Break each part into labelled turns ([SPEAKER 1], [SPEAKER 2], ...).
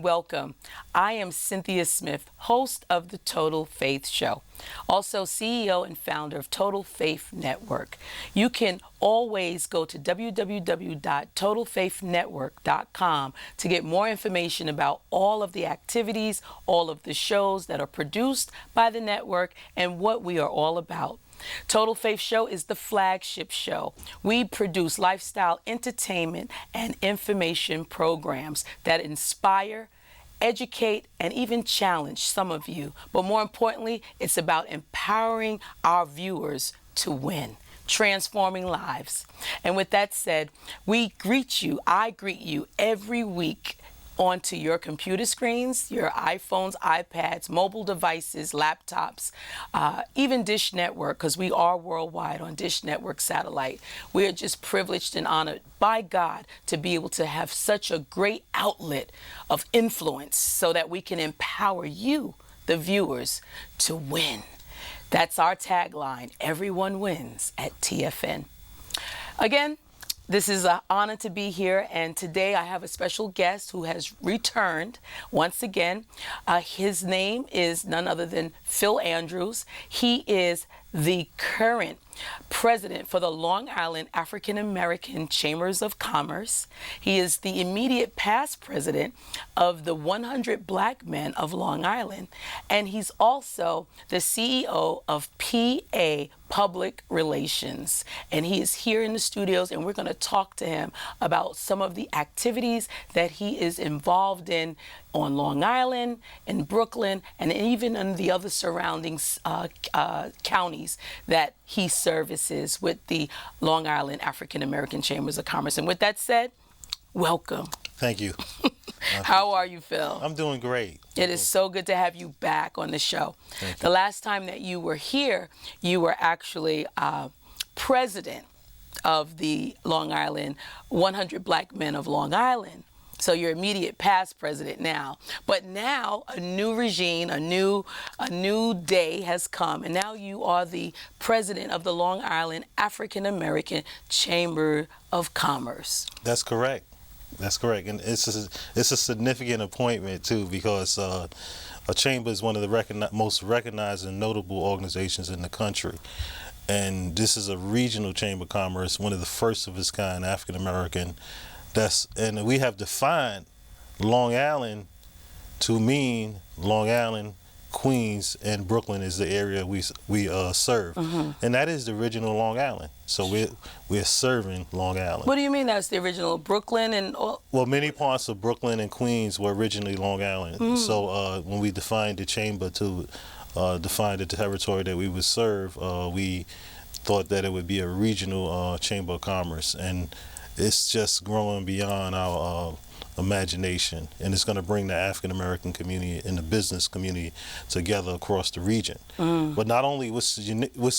[SPEAKER 1] welcome. I am Cynthia Smith, host of the Total Faith Show, also CEO and founder of Total Faith Network. You can always go to www.totalfaithnetwork.com to get more information about all of the activities, all of the shows that are produced by the network, and what we are all about. Total Faith Show is the flagship show. We produce lifestyle entertainment and information programs that inspire, educate, and even challenge some of you. But more importantly, it's about empowering our viewers to win, transforming lives. And with that said, I greet you every week onto your computer screens, your iPhones, iPads, mobile devices, laptops, even Dish Network, because we are worldwide on Dish Network satellite. We are just privileged and honored by God to be able to have such a great outlet of influence so that we can empower you, the viewers, to win. That's our tagline, everyone wins at TFN. Again, this is an honor to be here, and today I have a special guest who has returned once again. His name is none other than Phil Andrews. He is the current president for the Long Island African American Chambers of Commerce. He is the immediate past president of the 100 Black Men of Long Island, and he's also the CEO of PA Public Relations. And he is here in the studios, and we're going to talk to him about some of the activities that he is involved in on Long Island, in Brooklyn, and even in the other surrounding counties that he services with the Long Island African American Chambers of Commerce. And with that said, welcome.
[SPEAKER 2] Thank you.
[SPEAKER 1] How are you, Phil?
[SPEAKER 2] I'm doing great.
[SPEAKER 1] It is so good to have you back on the show. The last time that you were here, you were actually president of the Long Island 100 Black Men of Long Island. So you're immediate past president now. But now a new regime, a new day has come, and now you are the president of the Long Island African American Chamber of Commerce.
[SPEAKER 2] That's correct. That's correct. And it's a significant appointment too, because a chamber is one of the most recognized and notable organizations in the country. And this is a regional chamber of commerce, one of the first of its kind, African American. And we have defined Long Island to mean Long Island, Queens, and Brooklyn is the area we serve. Mm-hmm. And that is the original Long Island. So we're serving Long Island.
[SPEAKER 1] What do you mean that's the original Brooklyn and all?
[SPEAKER 2] Well, many parts of Brooklyn and Queens were originally Long Island. Mm. So when we defined the chamber to define the territory that we would serve, we thought that it would be a regional chamber of commerce. And it's just growing beyond our imagination, and it's going to bring the African American community and the business community together across the region. Mm. But not only what's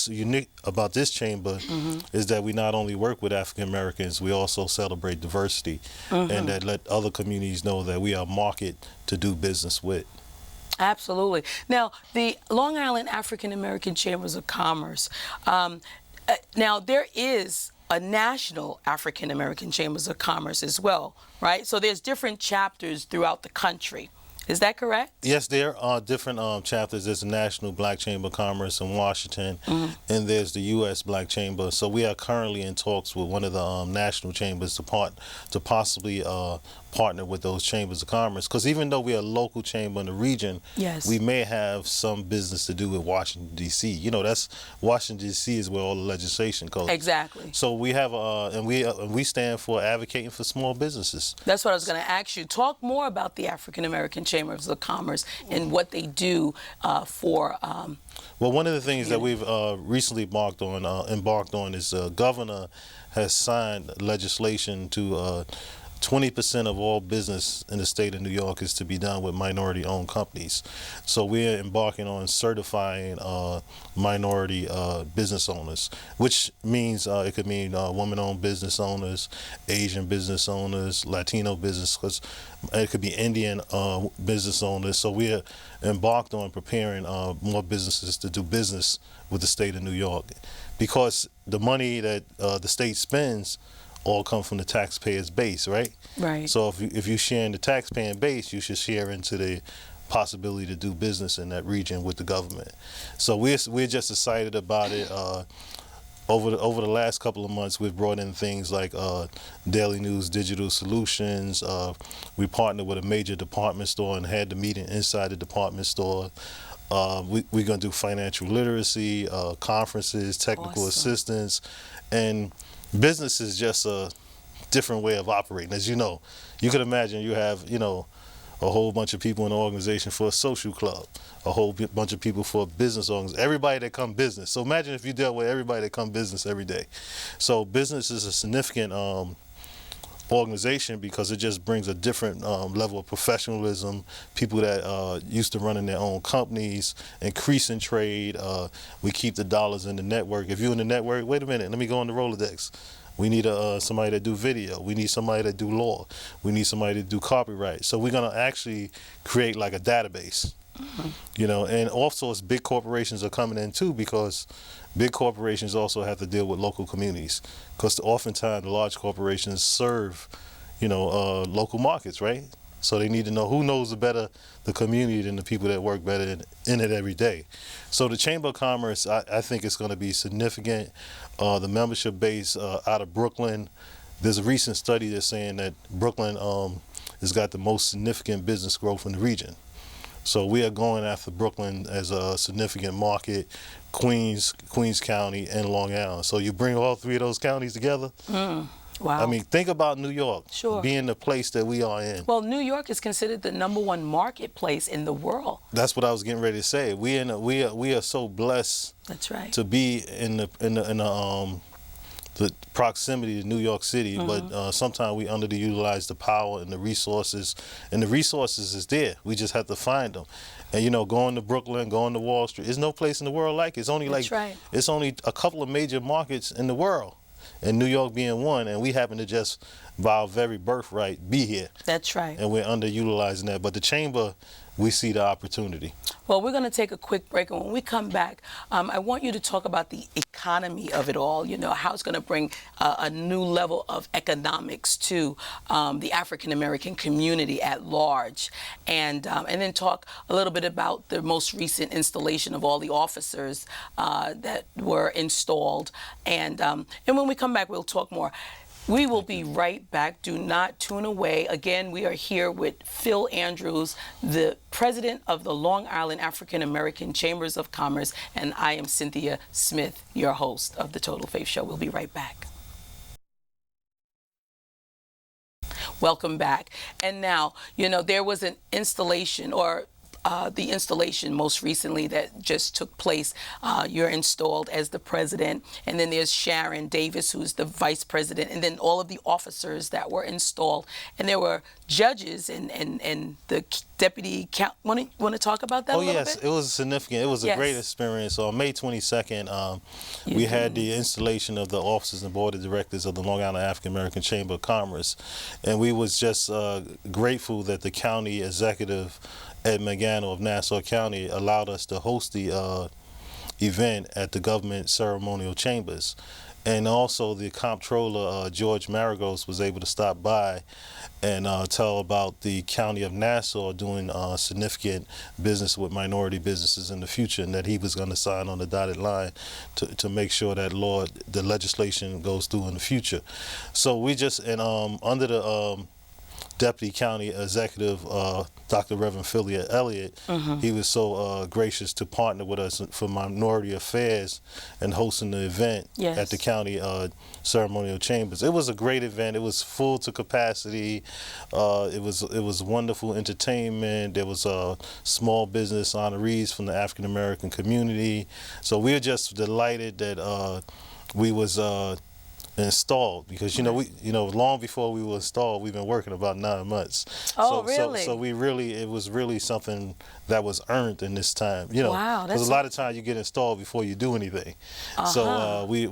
[SPEAKER 2] unique about this chamber is that we not only work with African Americans, we also celebrate diversity, and that let other communities know that we are a market to do business with.
[SPEAKER 1] Absolutely. Now, the Long Island African American Chambers of Commerce. Now there is a national African American Chambers of Commerce as well, right? So there's different chapters throughout the country. Is that correct?
[SPEAKER 2] Yes, there are different chapters. There's the National Black Chamber of Commerce in Washington, and there's the U.S. Black Chamber. So we are currently in talks with one of the national chambers to possibly partner with those chambers of commerce. Because even though we are a local chamber in the region,
[SPEAKER 1] yes,
[SPEAKER 2] we may have some business to do with Washington, D.C. You know, that's Washington, D.C. is where all the legislation goes.
[SPEAKER 1] Exactly.
[SPEAKER 2] So we have, and we stand for advocating for small businesses.
[SPEAKER 1] That's what I was going to ask you. Talk more about the African American Chambers of Commerce and what they do for.
[SPEAKER 2] Well, one of the things that we've recently embarked on is governor has signed legislation to 20% of all business in the state of New York is to be done with minority-owned companies. So we're embarking on certifying minority business owners, which means it could mean woman-owned business owners, Asian business owners, Latino business, because it could be Indian business owners. So we're embarked on preparing more businesses to do business with the state of New York, because the money that the state spends all come from the taxpayers' base, right?
[SPEAKER 1] Right.
[SPEAKER 2] So if you share in the taxpaying base, you should share into the possibility to do business in that region with the government. So we're just excited about it. Over the last couple of months, we've brought in things like Daily News Digital Solutions. We partnered with a major department store and had the meeting inside the department store. We're going to do financial literacy, conferences, technical
[SPEAKER 1] Awesome.
[SPEAKER 2] assistance, and business is just a different way of operating. As you know, you could imagine you have, a whole bunch of people in the organization for a social club, a whole bunch of people for a business organization, everybody that come business. So imagine if you dealt with everybody that come business every day. So business is a significant organization because it just brings a different level of professionalism, people that used to running their own companies, increasing trade. We keep the dollars in the network. If you're in the network, wait a minute, let me go on the Rolodex. We need somebody to do video. We need somebody to do law. We need somebody to do copyright. So we're going to actually create like a database, and also as big corporations are coming in too, because big corporations also have to deal with local communities, because oftentimes the large corporations serve, local markets, right? So they need to know who knows better the community than the people that work better in it every day. So the Chamber of Commerce, I think it's going to be significant. The membership base out of Brooklyn, there's a recent study that's saying that Brooklyn has got the most significant business growth in the region. So we are going after Brooklyn as a significant market, Queens County, and Long Island. So you bring all three of those counties together.
[SPEAKER 1] Wow.
[SPEAKER 2] I mean, think about New York
[SPEAKER 1] Sure.
[SPEAKER 2] being the place that we are in.
[SPEAKER 1] Well, New York is considered the #1 marketplace in the world.
[SPEAKER 2] That's what I was getting ready to say. We are so blessed.
[SPEAKER 1] That's right.
[SPEAKER 2] To be in the proximity to New York City, but sometimes we underutilize the power and the resources is there. We just have to find them. And going to Brooklyn, going to Wall Street, there's no place in the world like it. It's only it's only a couple of major markets in the world, and New York being one, and we happen to just by our very birthright be here.
[SPEAKER 1] That's right.
[SPEAKER 2] And we're underutilizing that. But the Chamber, we see the opportunity.
[SPEAKER 1] Well, we're going to take a quick break, and when we come back, I want you to talk about the economy of it all, how it's going to bring a new level of economics to the African-American community at large, and then talk a little bit about the most recent installation of all the officers that were installed. And when we come back, we'll talk more. We will be right back. Do not tune away. Again, we are here with Phil Andrews, the president of the Long Island African American Chambers of Commerce, and I am Cynthia Smith, your host of the Total Faith Show. We'll be right back. Welcome back. And now, there was an installation, or the installation most recently that just took place. You're installed as the president, and then there's Sharon Davis, who's the vice president, and then all of the officers that were installed. And there were judges and the deputy count. Want to talk about that a little bit?
[SPEAKER 2] It was significant. It was a great experience. On May 22nd, we had the installation of the officers and board of directors of the Long Island African American Chamber of Commerce, and we was just grateful that the county executive Ed Magano of Nassau County allowed us to host the event at the government ceremonial chambers. And also the comptroller, George Maragos, was able to stop by and tell about the county of Nassau doing significant business with minority businesses in the future, and that he was going to sign on the dotted line to make sure that the legislation goes through in the future. So we just, and under the Deputy County Executive, Dr. Reverend Philly Elliott, he was so gracious to partner with us for Minority Affairs and hosting the event at the county ceremonial chambers. It was a great event. It was full to capacity. It was wonderful entertainment. There was small business honorees from the African American community. So we were just delighted that we was installed, because long before we were installed, we've been working about 9 months.
[SPEAKER 1] Oh, really?
[SPEAKER 2] So it was really something that was earned in this time.
[SPEAKER 1] Wow,
[SPEAKER 2] because a lot of times you get installed before you do anything. So we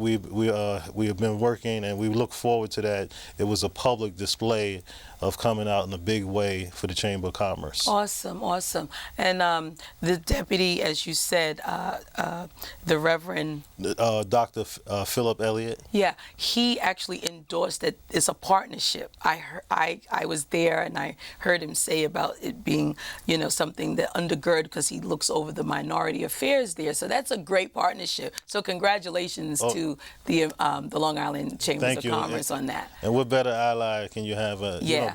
[SPEAKER 2] have been working, and we look forward to that. It was a public display of coming out in a big way for the Chamber of Commerce.
[SPEAKER 1] Awesome, awesome. And the deputy, as you said, the Reverend
[SPEAKER 2] Dr. Philip Elliott.
[SPEAKER 1] Yeah, he actually endorsed that it's a partnership. I was there, and I heard him say about it being, something that undergird, because he looks over the minority affairs there. So that's a great partnership. So congratulations to the Long Island Chambers of Commerce on that.
[SPEAKER 2] And what better ally can you have?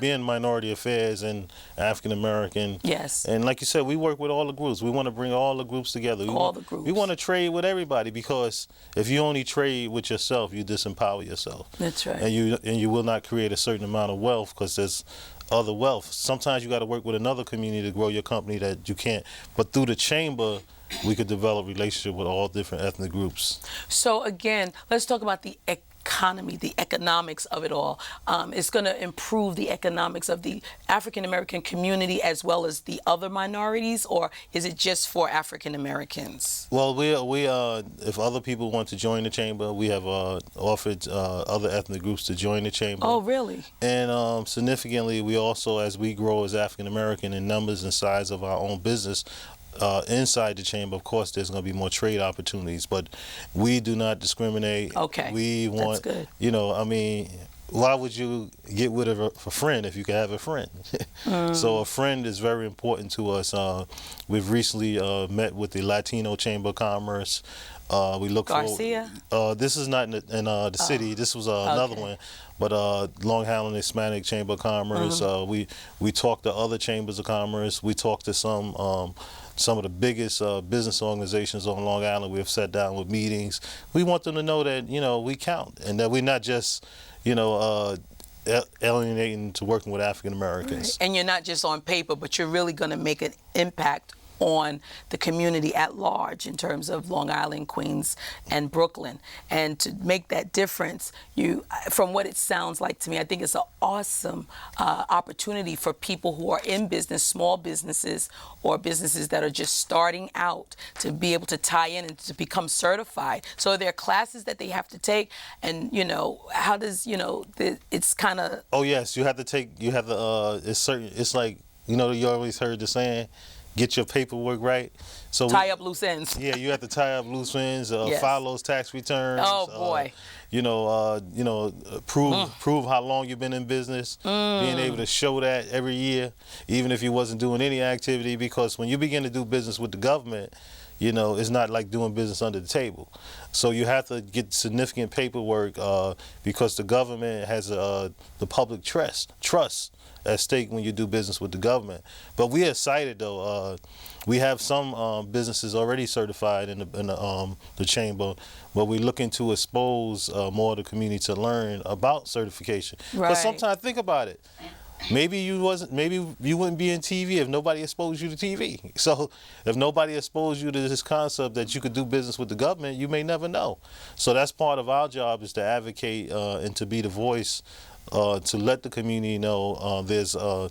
[SPEAKER 2] Being minority affairs and African American.
[SPEAKER 1] Yes.
[SPEAKER 2] And like you said, we work with all the groups. We want to bring all the groups together. We want to trade with everybody, because if you only trade with yourself, you disempower yourself.
[SPEAKER 1] That's right.
[SPEAKER 2] And you will not create a certain amount of wealth, because there's other wealth. Sometimes you got to work with another community to grow your company that you can't. But through the chamber, we could develop relationship with all different ethnic groups.
[SPEAKER 1] So again, let's talk about the economy, the economics of it all. It's going to improve the economics of the African American community as well as the other minorities, or is it just for African Americans?
[SPEAKER 2] Well, we if other people want to join the chamber, we have offered other ethnic groups to join the chamber.
[SPEAKER 1] Oh, really?
[SPEAKER 2] And significantly, we also, as we grow as African American in numbers and size of our own business, inside the chamber, of course, there's going to be more trade opportunities, but we do not discriminate.
[SPEAKER 1] Okay,
[SPEAKER 2] we want,
[SPEAKER 1] that's good.
[SPEAKER 2] Why would you get rid of a friend if you could have a friend? So a friend is very important to us. We've recently met with the Latino Chamber of Commerce. We look
[SPEAKER 1] Garcia?
[SPEAKER 2] This is not in the city. This was another one. But Long Island Hispanic Chamber of Commerce. We talked to other chambers of commerce. We talked to some of the biggest business organizations on Long Island. We have sat down with meetings. We want them to know that we count, and that we're not just alienating to working with African Americans.
[SPEAKER 1] Right. And you're not just on paper, but you're really going to make an impact on the community at large in terms of Long Island, Queens, and Brooklyn. And to make that difference, from what it sounds like to me, I think it's an awesome opportunity for people who are in business, small businesses or businesses that are just starting out, to be able to tie in and to become certified. So there are classes that they have to take, and how does it's kind of.
[SPEAKER 2] Oh yes, you have to take. You have to. It's like you always heard the saying, get your paperwork right. So
[SPEAKER 1] tie up loose ends.
[SPEAKER 2] Yeah, you have to tie up loose ends.
[SPEAKER 1] Yes.
[SPEAKER 2] File those tax returns.
[SPEAKER 1] Oh boy.
[SPEAKER 2] Prove how long you've been in business. Being able to show that every year, even if you wasn't doing any activity, because when you begin to do business with the government, it's not like doing business under the table. So you have to get significant paperwork because the government has the public trust at stake when you do business with the government. But we are excited though. We have some businesses already certified in the chamber, but we're looking to expose more of the community to learn about certification.
[SPEAKER 1] Right.
[SPEAKER 2] Because sometimes think about it. Maybe you wouldn't be in TV if nobody exposed you to TV. So if nobody exposed you to this concept that you could do business with the government, you may never know. So that's part of our job, is to advocate and to be the voice to let the community know there's a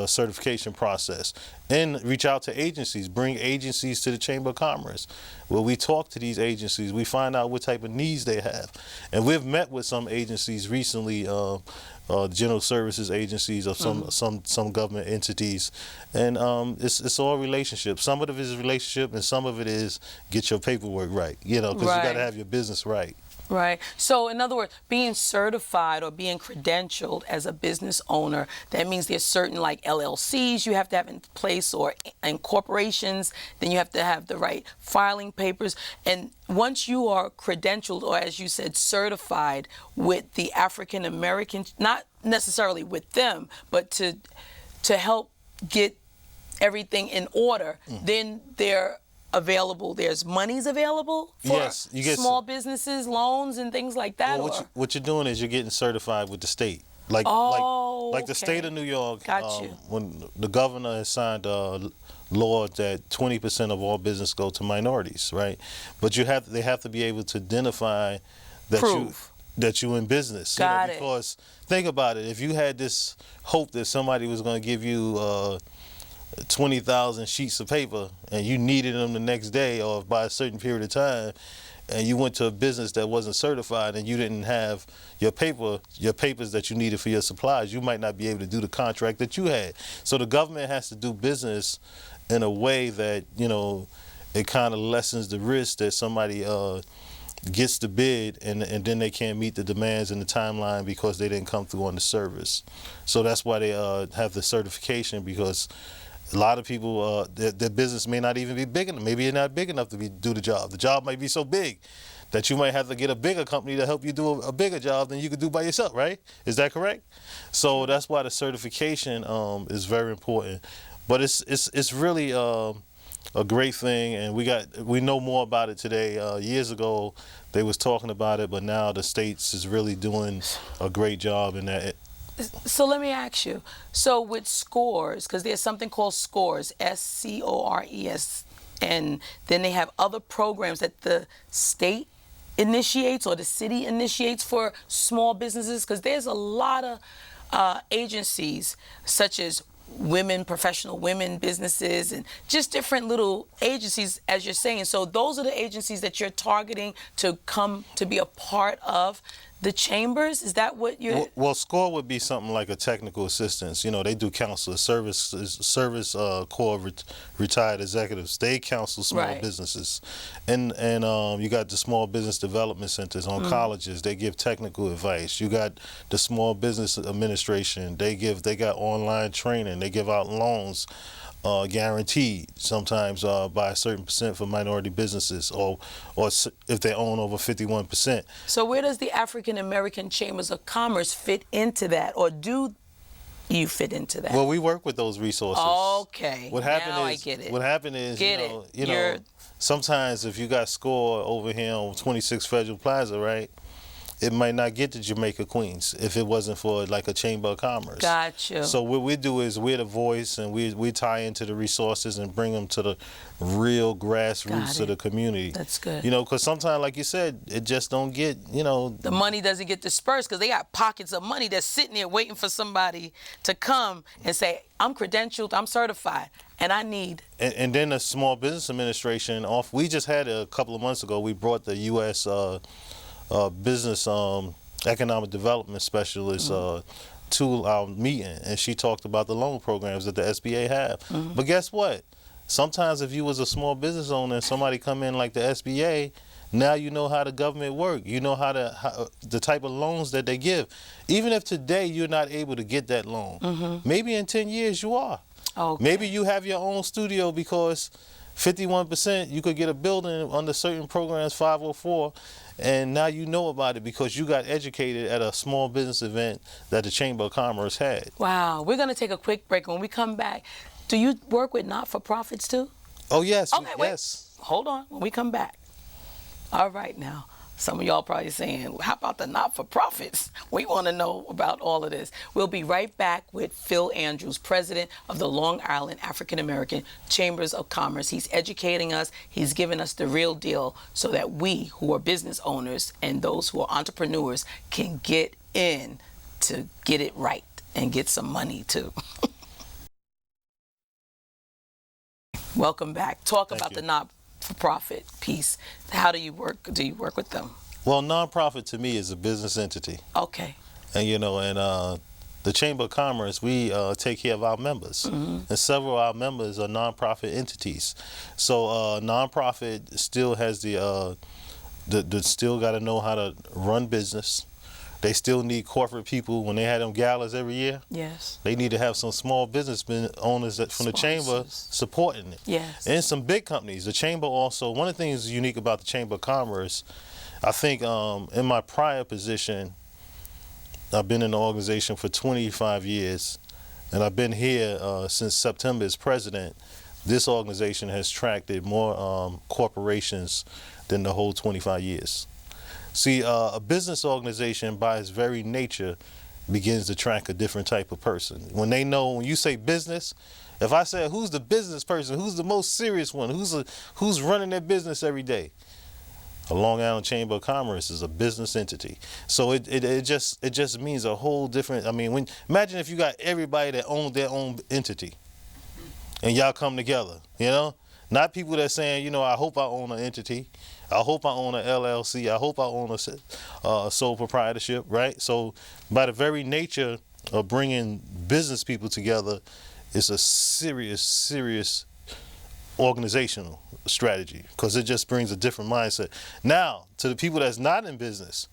[SPEAKER 2] certification process, and reach out to agencies, bring agencies to the Chamber of Commerce, where we talk to these agencies, we find out what type of needs they have. And we've met with some agencies recently, general services agencies of some government entities, and it's all relationships. Some of it is relationship, and some of it is get your paperwork right, because you got to have your business right.
[SPEAKER 1] Right. So in other words, being certified or being credentialed as a business owner, that means there's certain like LLCs you have to have in place, or in corporations, then you have to have the right filing papers. And once you are credentialed, or as you said, certified with the African Americans, not necessarily with them, but to help get everything in order, then they're available. There's monies available for
[SPEAKER 2] yes, you get
[SPEAKER 1] small businesses, loans and things like that.
[SPEAKER 2] Well, what you're doing is you're getting certified with the state, like the state of New York.
[SPEAKER 1] Got you.
[SPEAKER 2] When the governor has signed a law that 20% of all business go to minorities, right? But they have to be able to identify that you're in business.
[SPEAKER 1] Got it.
[SPEAKER 2] Because think about it, if you had this hope that somebody was going to give you 20,000 sheets of paper and you needed them the next day or by a certain period of time, and you went to a business that wasn't certified and you didn't have your papers that you needed for your supplies, you might not be able to do the contract that you had. So the government has to do business in a way that it kind of lessens the risk that somebody gets the bid and then they can't meet the demands and the timeline because they didn't come through on the service. So that's why they have the certification, because a lot of people, their business may not even be big enough. Maybe you're not big enough to do the job. The job might be so big that you might have to get a bigger company to help you do a bigger job than you could do by yourself, right? Is that correct? So that's why the certification is very important. But it's really a great thing, and we know more about it today. Years ago, they was talking about it, but now the states is really doing a great job in that.
[SPEAKER 1] So let me ask you, so with SCORES, because there's something called SCORES, SCORES, and then they have other programs that the state initiates or the city initiates for small businesses, because there's a lot of agencies such as professional women businesses, and just different little agencies, as you're saying. So those are the agencies that you're targeting to come to be a part of the chambers? Is that what you're...
[SPEAKER 2] Well, SCORE would be something like a technical assistance. You know, they do counsel, service corps retired executives. They counsel small businesses. And you got the small business development centers on colleges. They give technical advice. You got the small business administration. They got online training. They give out loans. Guaranteed sometimes by a certain percent for minority businesses, or if they own over 51%.
[SPEAKER 1] So where does the African American Chambers of Commerce fit into that, or do you fit into that?
[SPEAKER 2] Well, we work with those resources.
[SPEAKER 1] Okay,
[SPEAKER 2] I get it. What happened is, you know, sometimes if you got SCORE over here on 26 Federal Plaza, right, it might not get to Jamaica, Queens if it wasn't for like a Chamber of Commerce.
[SPEAKER 1] Gotcha.
[SPEAKER 2] So what we do is we're the voice, and we tie into the resources and bring them to the real grassroots of the community.
[SPEAKER 1] That's good.
[SPEAKER 2] You know, because sometimes, like you said, it just don't get, you know.
[SPEAKER 1] The money doesn't get dispersed because they got pockets of money that's sitting there waiting for somebody to come and say, I'm credentialed, I'm certified, and I need.
[SPEAKER 2] And then the Small Business Administration, we just had a couple of months ago, we brought the U.S. Business Economic Development Specialist to our meeting, and she talked about the loan programs that the SBA have. But guess what? Sometimes if you was a small business owner and somebody come in like the SBA, now you know how the government work. You know how the type of loans that they give. Even if today you're not able to get that loan, maybe in 10 years you are.
[SPEAKER 1] Okay.
[SPEAKER 2] Maybe you have your own studio because 51% you could get a building under certain programs, 504, and now you know about it because you got educated at a small business event that the Chamber of Commerce had.
[SPEAKER 1] Wow. We're going to take a quick break. When we come back, do you work with not-for-profits too?
[SPEAKER 2] Oh, yes.
[SPEAKER 1] Okay,
[SPEAKER 2] yes.
[SPEAKER 1] Wait. Hold on. When we come back. All right now. Some of y'all probably saying, how about the not-for-profits? We want to know about all of this. We'll be right back with Phil Andrews, president of the Long Island African American Chambers of Commerce. He's educating us. He's giving us the real deal so that we who are business owners and those who are entrepreneurs can get in to get it right and get some money too. Welcome back. Talk about the not-for-profit piece. How do you work? Do you work with them?
[SPEAKER 2] Well, nonprofit to me is a business entity.
[SPEAKER 1] Okay.
[SPEAKER 2] And you know, the Chamber of Commerce, we take care of our members, and several of our members are nonprofit entities. So nonprofit still has the still got to know how to run business. They still need corporate people. When they had them galas every year,
[SPEAKER 1] yes,
[SPEAKER 2] they need to have some small business owners from the Chamber supporting it.
[SPEAKER 1] Yes.
[SPEAKER 2] And some big companies. The Chamber also, one of the things unique about the Chamber of Commerce, I think in my prior position, I've been in the organization for 25 years, and I've been here since September as president. This organization has attracted more corporations than the whole 25 years. See, a business organization by its very nature begins to track a different type of person. When you say business, if I say who's the business person, who's the most serious one, who's running their business every day, a Long Island Chamber of Commerce is a business entity. So it just means a whole different. I mean, imagine if you got everybody that owns their own entity, and y'all come together. You know, not people that saying, you know, I hope I own an entity. I hope I own an LLC. I hope I own a sole proprietorship, right? So by the very nature of bringing business people together, it's a serious organizational strategy, because it just brings a different mindset. Now, to the people that's not in business,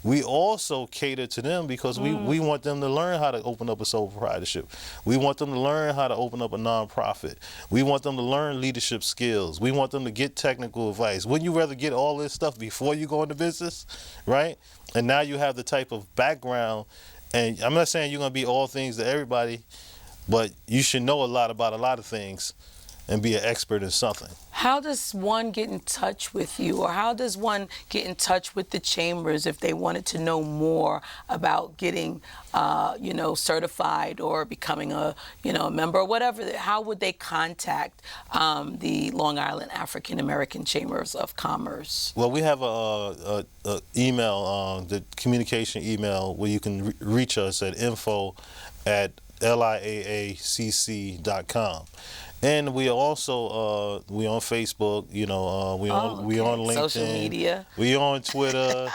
[SPEAKER 2] we also cater to them because we want them to learn how to open up a sole proprietorship. We want them to learn how to open up a nonprofit. We want them to learn leadership skills. We want them to get technical advice. Wouldn't you rather get all this stuff before you go into business, right? And now you have the type of background, and I'm not saying you're going to be all things to everybody, but you should know a lot about a lot of things and be an expert in something.
[SPEAKER 1] How does one get in touch with you, or how does one get in touch with the chambers if they wanted to know more about getting, certified or becoming a member or whatever? How would they contact the Long Island African American Chambers of Commerce?
[SPEAKER 2] Well, we have a email, the communication email, where you can reach us at info@LIAACC.com. And we also we on Facebook, we on LinkedIn,
[SPEAKER 1] social media,
[SPEAKER 2] we on Twitter,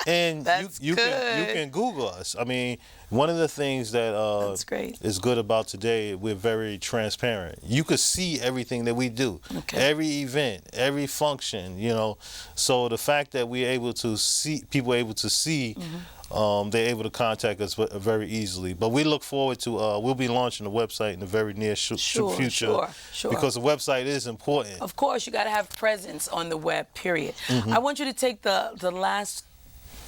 [SPEAKER 2] and you
[SPEAKER 1] good.
[SPEAKER 2] can Google us. I mean, one of the things that
[SPEAKER 1] That's great.
[SPEAKER 2] is good about today, we're very transparent. You could see everything that we do, every event, every function. So the fact that we're able to see, people are able to see. They're able to contact us very easily. But we look forward to, we'll be launching the website in the very near future.
[SPEAKER 1] Sure.
[SPEAKER 2] Because the website is important.
[SPEAKER 1] Of course, you got to have presence on the web, period. I want you to take the last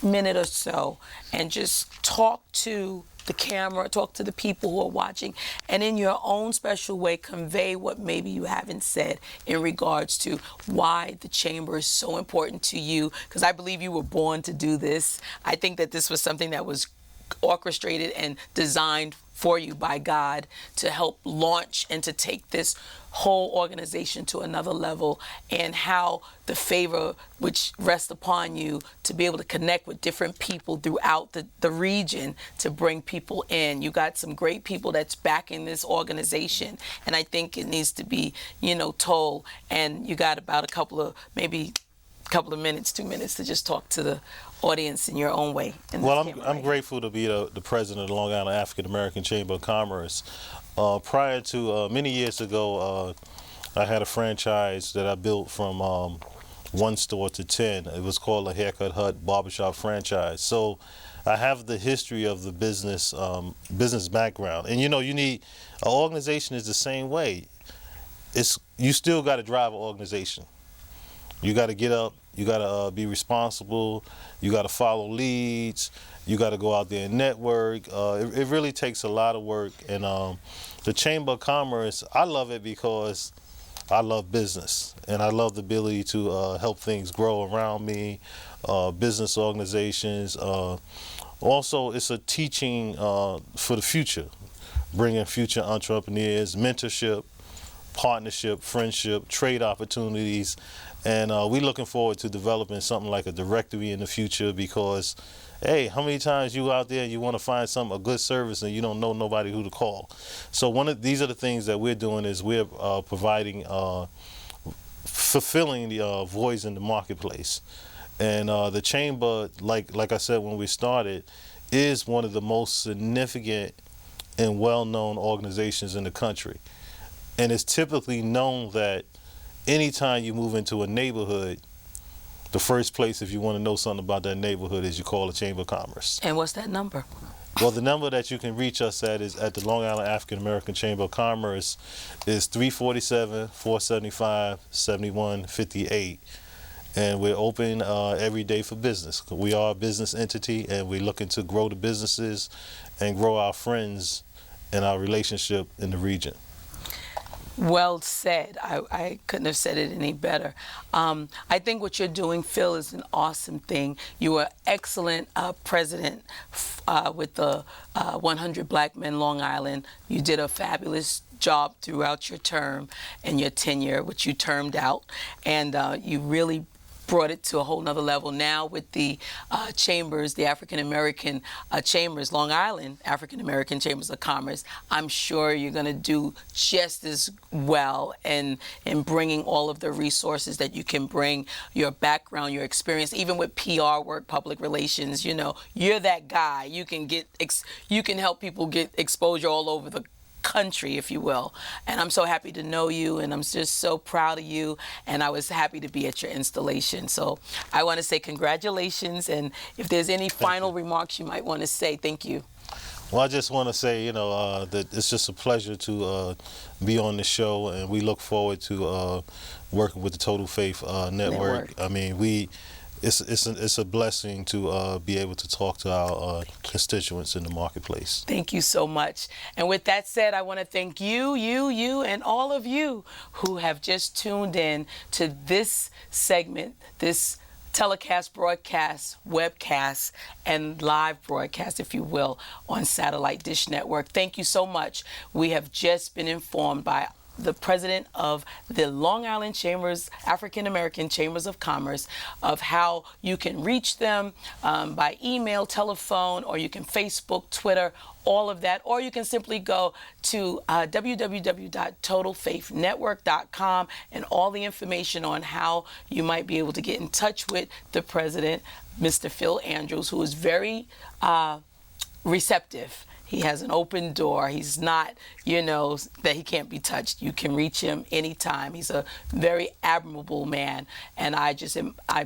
[SPEAKER 1] minute or so and just talk to the camera, talk to the people who are watching, and in your own special way convey what maybe you haven't said in regards to why the chamber is so important to you, because I believe you were born to do this. I think that this was something that was orchestrated and designed for you by God to help launch and to take this whole organization to another level, and how the favor which rests upon you to be able to connect with different people throughout the region to bring people in. You got some great people that's backing this organization, and I think it needs to be, told. And you got about a couple of minutes, 2 minutes to just talk to the audience in your own way.
[SPEAKER 2] Well, I'm grateful to be the president of the Long Island African American Chamber of Commerce. Prior to many years ago, I had a franchise that I built from 1 store to 10. It was called a Haircut Hut Barbershop franchise. So I have the history of the business background. And you need, an organization is the same way. You still got to drive an organization. You got to get up. You got to be responsible. You got to follow leads. You got to go out there and network. It really takes a lot of work. And the Chamber of Commerce, I love it because I love business. And I love the ability to help things grow around me, business organizations. Also, it's a teaching for the future, bringing future entrepreneurs, mentorship, partnership, friendship, trade opportunities. And we're looking forward to developing something like a directory in the future, because, hey, how many times you out there and you want to find a good service and you don't know nobody who to call? So these are the things that we're doing, is we're providing, fulfilling the voids in the marketplace. And the chamber, like I said when we started, is one of the most significant and well-known organizations in the country. And it's typically known that anytime you move into a neighborhood, the first place, if you want to know something about that neighborhood, is you call the Chamber of Commerce.
[SPEAKER 1] And what's that number?
[SPEAKER 2] Well, the number that you can reach us at is at the Long Island African American Chamber of Commerce is 347-475-7158. And we're open every day for business. We are a business entity, and we're looking to grow the businesses and grow our friends and our relationship in the region.
[SPEAKER 1] Well said. I couldn't have said it any better. I think what you're doing, Phil, is an awesome thing. You were excellent president with the 100 Black Men Long Island. You did a fabulous job throughout your term and your tenure, which you termed out, and you really brought it to a whole nother level. Now with the chambers, the African American chambers, Long Island African American Chambers of Commerce, I'm sure you're going to do just as well in bringing all of the resources that you can bring, your background, your experience, even with PR work, public relations. You're that guy. You can help people get exposure all over the country, if you will. And I'm so happy to know you, and I'm just so proud of you, and I was happy to be at your installation. So I want to say congratulations, and if there's any final remarks you might want to say, thank you.
[SPEAKER 2] Well, I just want to say, that it's just a pleasure to be on the show, and we look forward to working with the Total Faith Network. I mean, it's a blessing to be able to talk to our constituents in the marketplace.
[SPEAKER 1] Thank you so much. And with that said, I want to thank you, and all of you who have just tuned in to this segment, this telecast, broadcast, webcast, and live broadcast, if you will, on Satellite Dish Network. Thank you so much. We have just been informed by the president of the Long Island Chambers, African American Chambers of Commerce, of how you can reach them by email, telephone, or you can Facebook, Twitter, all of that, or you can simply go to www.totalfaithnetwork.com, and all the information on how you might be able to get in touch with the president, Mr. Phil Andrews, who is very receptive. He has an open door. He's not, that he can't be touched. You can reach him anytime. He's a very admirable man, and I'm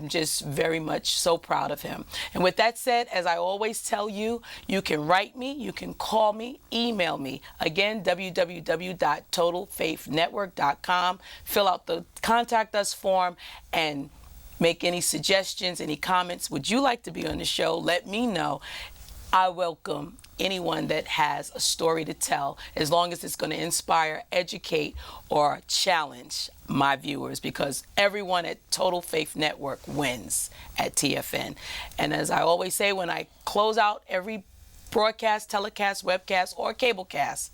[SPEAKER 1] just very much so proud of him. And with that said, as I always tell you, you can write me, you can call me, email me. Again, www.totalfaithnetwork.com. Fill out the Contact Us form and make any suggestions, any comments. Would you like to be on the show? Let me know. I welcome anyone that has a story to tell, as long as it's going to inspire, educate, or challenge my viewers, because everyone at Total Faith Network wins at TFN. And as I always say when I close out every broadcast, telecast, webcast, or cablecast,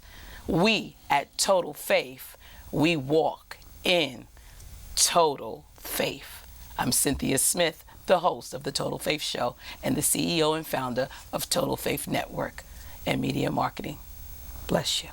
[SPEAKER 1] we at Total Faith, we walk in total faith. I'm Cynthia Smith, the host of the Total Faith Show and the CEO and founder of Total Faith Network and Media Marketing. Bless you.